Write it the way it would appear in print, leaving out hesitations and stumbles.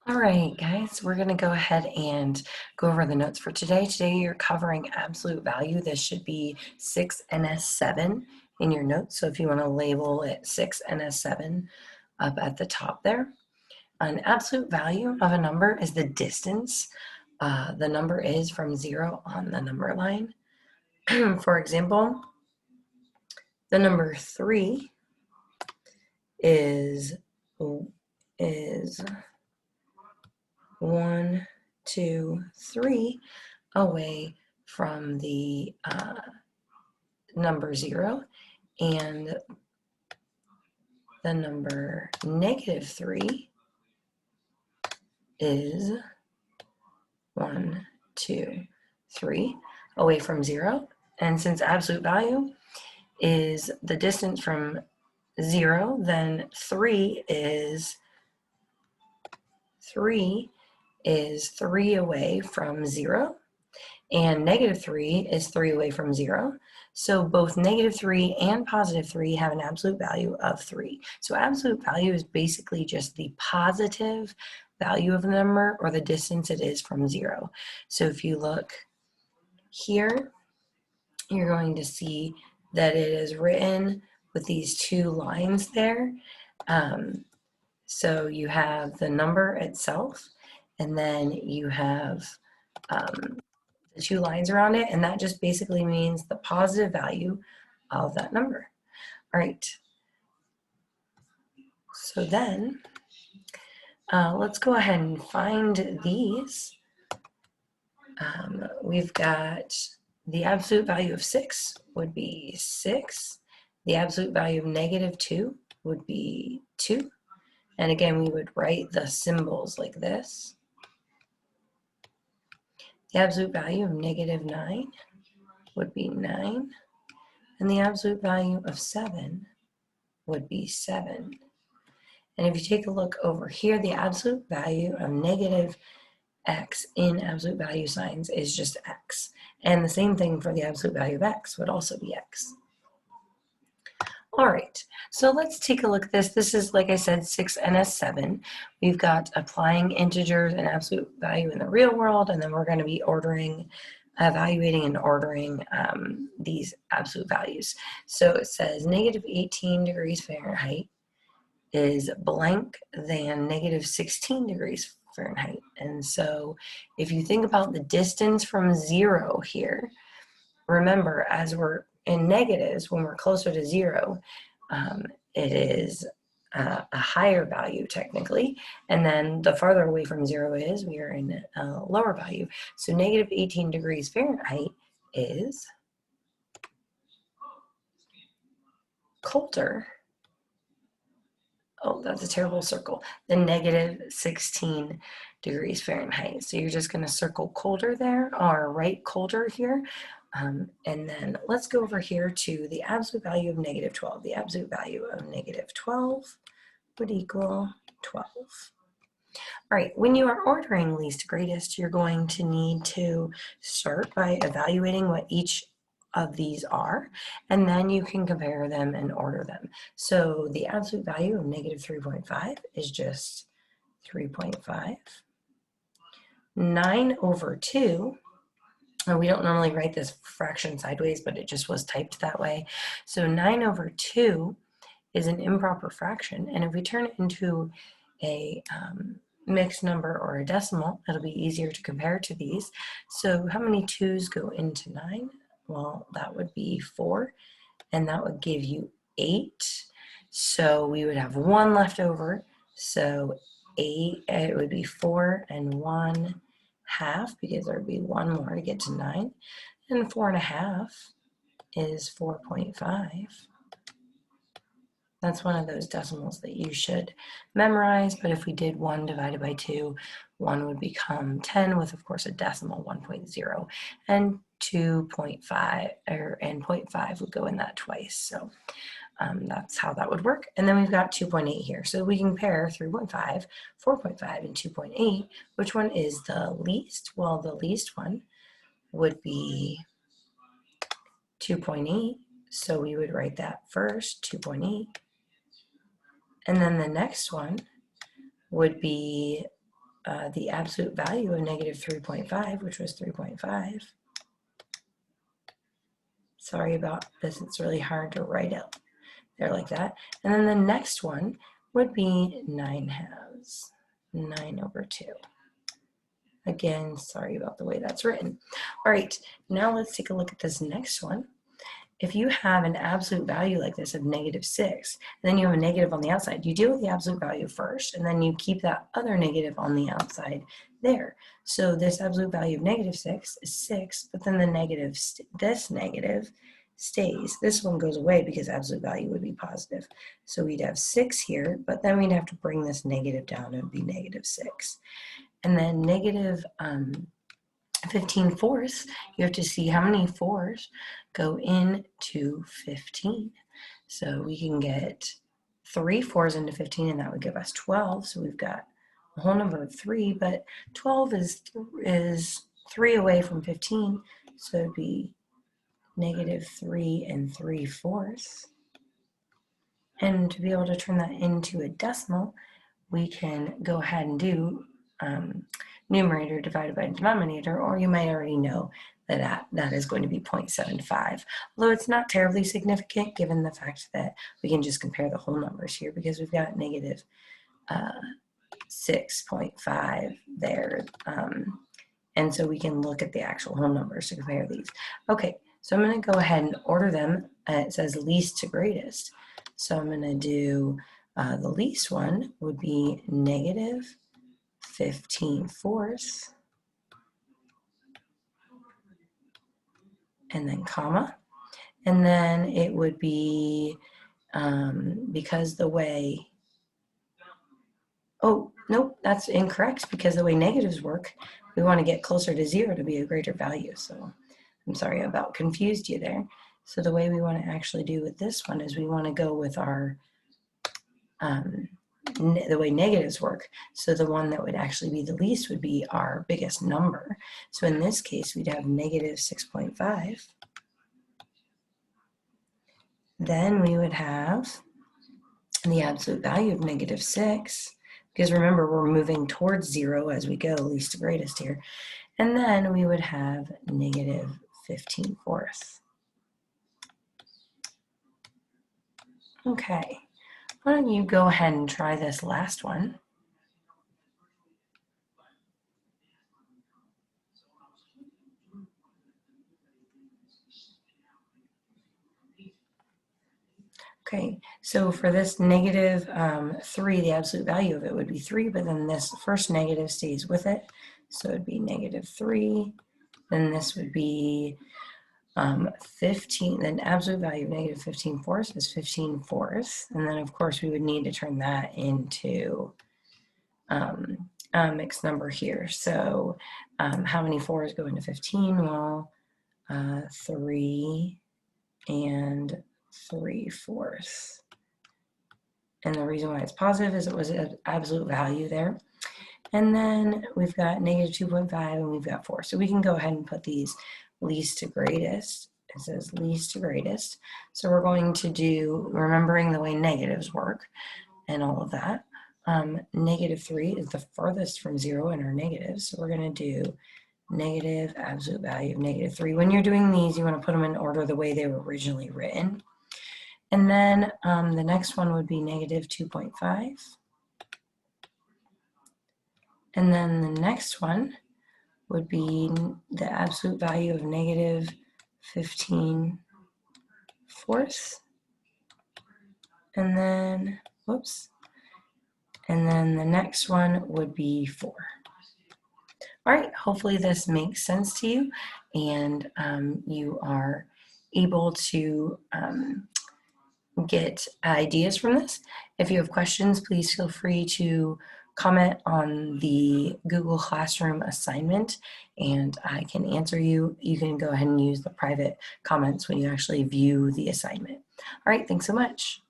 All right, guys, we're going to go ahead and go over the notes for today. Today, you're covering absolute value. This should be 6NS7 in your notes. So if you want to label it 6NS7 up at the top there. An absolute value of a number is the distance the number is from 0 on the number line. For example, the number 3 is 1, 2, 3 away from the number 0, and the number -3 is 1, 2, 3 away from 0. And since absolute value is the distance from 0, then 3 is 3 away from 0, and -3 is 3 away from 0. So both -3 and +3 have an absolute value of 3. So absolute value is basically just the positive value of the number, or the distance it is from 0. So if you look here, you're going to see that it is written with these two lines there. So you have the number itself, and then you have the two lines around it, and that just basically means the positive value of that number. All right. So then let's go ahead and find these. We've got the absolute value of 6 would be 6. The absolute value of -2 would be 2. And again, we would write the symbols like this. The absolute value of -9 would be 9. And the absolute value of 7 would be 7. And if you take a look over here, the absolute value of -x in absolute value signs is just x. And the same thing for the absolute value of x would also be x. All right, so let's take a look at this. This is, like I said, 6NS7. We've got applying integers and absolute value in the real world, and then we're going to be evaluating and ordering these absolute values. So it says -18 degrees Fahrenheit is blank than -16 degrees Fahrenheit. And so if you think about the distance from 0 here, remember, as we're in negatives, when we're closer to 0, it is a higher value technically, and then the farther away from 0 is, we are in a lower value. So -18 degrees Fahrenheit is colder. Oh, that's a terrible circle. Then -16 degrees Fahrenheit. So you're just going to circle colder there, or write colder here. And then let's go over here to the absolute value of -12. The absolute value of -12 would equal 12. All right, when you are ordering least to greatest, you're going to need to start by evaluating what each of these are, and then you can compare them and order them. So the absolute value of -3.5 is just 3.5. 9/2, and we don't normally write this fraction sideways, but it just was typed that way. So 9/2 is an improper fraction, and if we turn it into a mixed number or a decimal, it'll be easier to compare to these. So how many 2's go into 9? Well, that would be 4, and that would give you 8. So we would have 1 left over. So 8, it would be 4 and 1/2, because there would be 1 more to get to 9. And 4.5 is 4.5. That's one of those decimals that you should memorize, but if we did 1 divided by 2, 1 would become 10 with, of course, a decimal 1.0, and 2.5, and 0.5 would go in that twice. So that's how that would work. And then we've got 2.8 here. So we can pair 3.5, 4.5, and 2.8. Which one is the least? Well, the least one would be 2.8. So we would write that first, 2.8. And then the next one would be the absolute value of negative 3.5, which was 3.5. Sorry about this, it's really hard to write out there like that. And then the next one would be 9/2, 9/2. Again, sorry about the way that's written. All right, now let's take a look at this next one. If you have an absolute value like this of -6, and then you have a negative on the outside, you deal with the absolute value first, and then you keep that other negative on the outside there. So this absolute value of -6 is 6, but then the negative, this negative stays. This one goes away because absolute value would be positive. So we'd have 6 here, but then we'd have to bring this negative down. It would be -6. And then negative 15/4, you have to see how many 4s go into 15. So we can get 3 4s into 15, and that would give us 12. So we've got a whole number of 3, but 12 is 3 away from 15. So it'd be -3 3/4. And to be able to turn that into a decimal, we can go ahead and do numerator divided by denominator, or you might already know that that is going to be 0.75. Although it's not terribly significant given the fact that we can just compare the whole numbers here because we've got negative 6.5 there. And so we can look at the actual whole numbers to compare these. Okay, so I'm going to go ahead and order them. It says least to greatest. So I'm going to do the least one would be -15/4, and then comma, and then it would be because the way, oh nope, that's incorrect, because the way negatives work, we want to get closer to 0 to be a greater value. So I'm sorry about confused you there. So the way we want to actually do with this one is we want to go with our the way negatives work. So the one that would actually be the least would be our biggest number. So in this case, we'd have -6.5. Then we would have the absolute value of -6, because remember, we're moving towards 0 as we go, least to greatest here. And then we would have -15/4. Okay. Why don't you go ahead and try this last one? Okay, so for this -3, the absolute value of it would be 3, but then this first negative stays with it. So it'd be -3. Then this would be 15. Then absolute value of -15/4 is 15/4. And then, of course, we would need to turn that into a mixed number here. So how many 4s go into 15? Well, 3 and 3/4. And the reason why it's positive is it was an absolute value there. And then we've got -2.5 and we've got 4. So we can go ahead and put these least to greatest. It says least to greatest. So we're going to do, remembering the way negatives work and all of that, -3 is the furthest from 0 in our negatives. So we're going to do negative absolute value of -3. When you're doing these, you want to put them in order the way they were originally written. And then the next one would be -2.5. And then the next one would be the absolute value of -15/4. And then, whoops. And then the next one would be 4. All right, hopefully this makes sense to you and you are able to get ideas from this. If you have questions, please feel free to comment on the Google Classroom assignment and I can answer you. You can go ahead and use the private comments when you actually view the assignment. All right, thanks so much.